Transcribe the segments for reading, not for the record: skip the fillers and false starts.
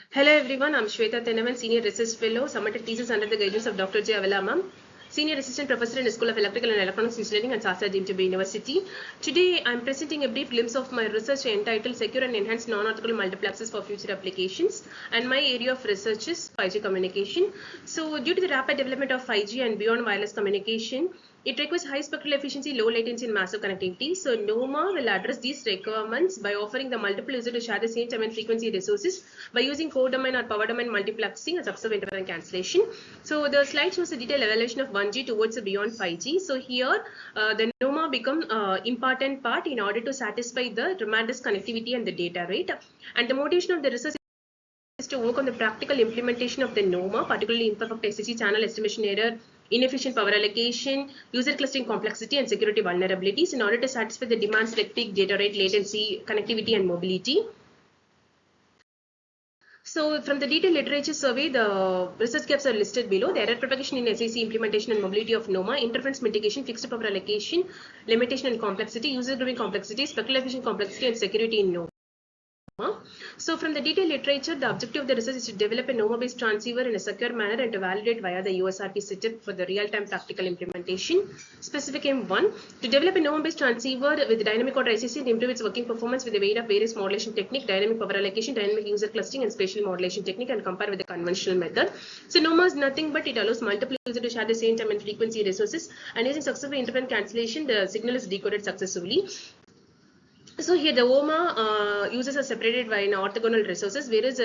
Hello everyone, I'm Swetha T, Senior Research Fellow, submitted thesis under the guidance of Dr. Avila ma'am, Senior Assistant Professor in the School of Electrical and Electronics Engineering at SASTRA Deemed University. Today, I'm presenting a brief glimpse of my research entitled Secure and Enhanced Non-Orthogonal Multiple Access for Future Applications, and my area of research is 5G communication. So, due to the rapid development of 5G and beyond wireless communication, it requires high spectral efficiency, low latency, and massive connectivity. So NOMA will address these requirements by offering the multiple users to share the same time and frequency resources by using co-domain or power domain multiplexing and successive interval cancellation. So the slide shows a detailed evaluation of 1G towards the beyond 5G. So here the NOMA become important part in order to satisfy the tremendous connectivity and the data rate. And the motivation of the research is to work on the practical implementation of the NOMA, particularly imperfect SAC channel estimation error, inefficient power allocation, user clustering complexity, and security vulnerabilities in order to satisfy the demands like peak data rate, latency, connectivity, and mobility. So from the detailed literature survey, the research gaps are listed below. The error propagation in SAC implementation and mobility of NOMA, interference mitigation, fixed power allocation, limitation and complexity, user grouping complexity, spectral efficient complexity, and security in NOMA. So from the detailed literature, the objective of the research is to develop a NOMA-based transceiver in a secure manner and to validate via the USRP setup for the real-time practical implementation. Specific aim 1, to develop a NOMA-based transceiver with dynamic order SAC and improve its working performance with the aid of various modulation technique, dynamic power allocation, dynamic user clustering, and spatial modulation technique, and compare with the conventional method. So NOMA is nothing but it allows multiple users to share the same time and frequency resources, and using successive interval cancellation, the signal is decoded successfully. So here the OMA users are separated by an orthogonal resources, whereas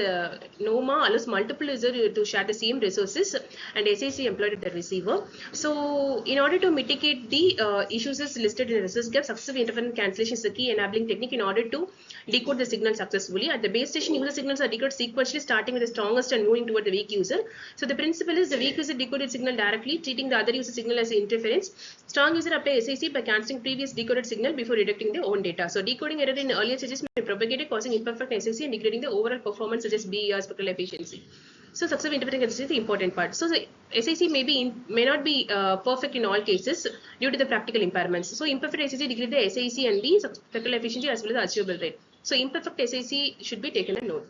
NOMA allows multiple users to share the same resources and SAC employed at the receiver. So in order to mitigate the issues listed in the resource gap, successive interval cancellation is the key enabling technique in order to decode the signal successfully. At the base station, user signals are decoded sequentially, starting with the strongest and moving toward the weak user. So the principle is the weak user decoded signal directly, treating the other user signal as interference. Strong user apply SAC by cancelling previous decoded signal before detecting their own data. So decoding error in earlier stages may propagate it, causing imperfect SAC and degrading the overall performance such as BER, spectral efficiency. So successive interference is the important part. So the SAC may not be perfect in all cases due to the practical impairments. So imperfect SAC degrade the SAC and the spectral efficiency as well as the achievable rate. So imperfect SAC should be taken a note.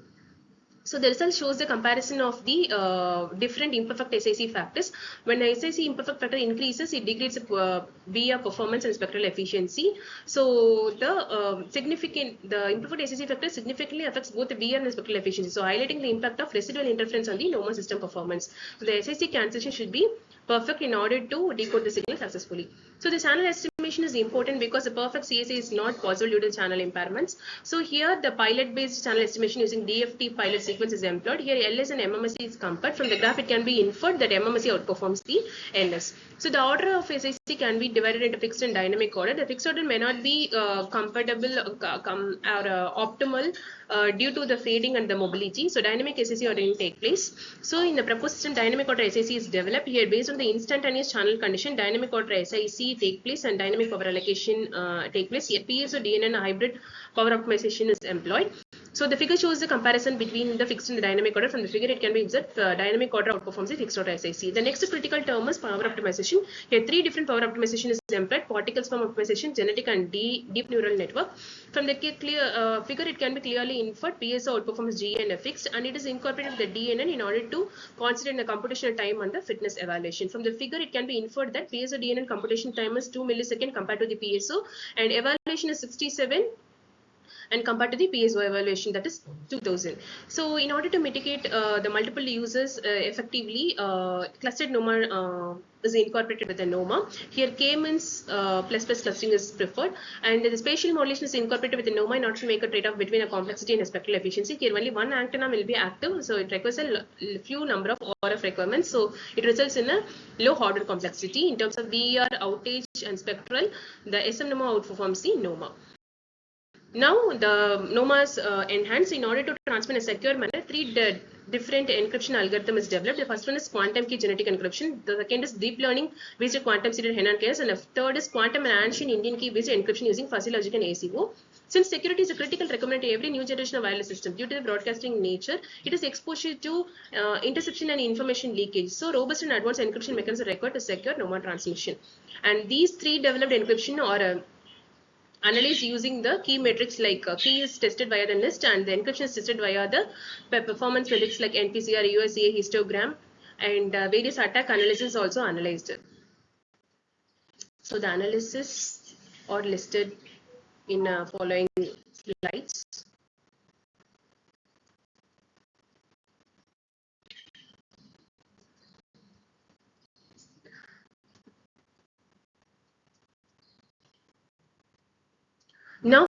So the result shows the comparison of the different imperfect SAC factors. When the SAC imperfect factor increases, it degrades BER performance and spectral efficiency. So the imperfect SAC factor significantly affects both the BER and the spectral efficiency. So highlighting the impact of residual interference on the NOMA system performance. So the SAC cancellation should be perfect in order to decode the signal successfully. So the channel estimation is important because the perfect CSA is not possible due to channel impairments. So here the pilot based channel estimation using DFT pilot sequence is employed. Here LS and MMSE is compared. From the graph it can be inferred that MMSE outperforms the LS. So the order of SAC can be divided into fixed and dynamic order. The fixed order may not be compatible or optimal due to the fading and the mobility. So dynamic SAC ordering take place. So in the proposed system, dynamic order SAC is developed. Here based on the instantaneous channel condition, dynamic order SIC take place and dynamic power allocation take place. Here PSO DNN hybrid power optimization is employed. So the figure shows the comparison between the fixed and the dynamic order. From the figure it can be observed dynamic order outperforms the fixed order SIC. The next critical term is power optimization. Here three different power optimization is employed: particle swarm optimization, genetic and deep neural network. From the figure it can be clearly inferred PSO outperforms GN fixed, and it is incorporated with the DNN in order to consider the computational time and the fitness evaluation. From the figure it can be inferred that PSO DNN computation time is 2 milliseconds compared to the PSO, and evaluation is 67 and compared to the PSO evaluation, that is 2000. So in order to mitigate the multiple users effectively, clustered NOMA is incorporated with the NOMA. Here K-means plus clustering is preferred, and the spatial modulation is incorporated with the NOMA in order to make a trade-off between a complexity and a spectral efficiency. Here only one antenna will be active, so it requires a few number of RF requirements, so it results in a low order complexity. In terms of BER, outage and spectral, the SM NOMA outperforms the NOMA. Now the NOMA is enhanced. In order to transmit in a secure manner, three different encryption algorithm is developed. The first one is quantum key genetic encryption. The second is deep learning based quantum seeded Henan chaos, and the third is quantum and ancient Indian key based encryption using fuzzy logic and ACO. Since security is a critical requirement to every new generation of wireless system, due to the broadcasting nature, it is exposure to interception and information leakage. So robust and advanced encryption mechanisms are required to secure NOMA transmission. And these three developed encryption are analyzed using the key metrics like key is tested via the NIST and the encryption is tested via the performance metrics like NPCR, USCA, histogram, and various attack analysis also analyzed. So the analysis are listed in following slides. Now,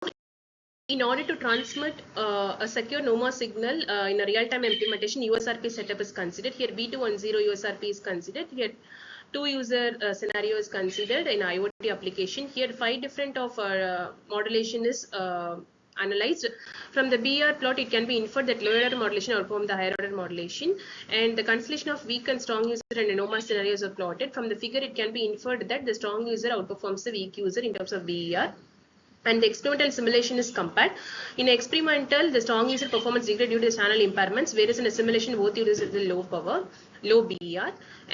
in order to transmit a secure NOMA signal in a real-time implementation, USRP setup is considered. Here B210 USRP is considered. Here 2-user scenario is considered in IoT application. Here 5 different of modulation is analyzed. From the BR plot, it can be inferred that lower order modulation outperform the higher order modulation, and the constellation of weak and strong user and NOMA scenarios are plotted. From the figure, it can be inferred that the strong user outperforms the weak user in terms of BER. And the experimental simulation is compared. In experimental, the strong user performance degraded due to channel impairments, whereas in a simulation, both users the low power, low BER.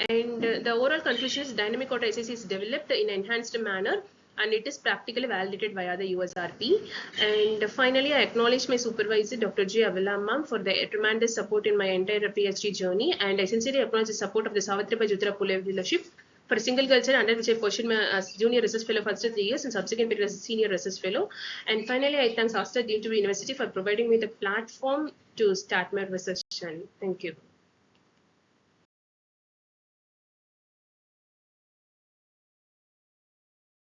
And the overall conclusion is dynamic order SAC is developed in an enhanced manner, and it is practically validated via the USRP. And finally, I acknowledge my supervisor, Dr. J. Avila ma'am, for the tremendous support in my entire PhD journey. And I sincerely acknowledge the support of the Savitribai Jyotira Phule Fellowship for a single culture, under which I pursued my as junior research fellow for 3 years and subsequent period as a senior research fellow. And finally, I thank SASTRA Deemed University for providing me the platform to start my research journey. Thank you.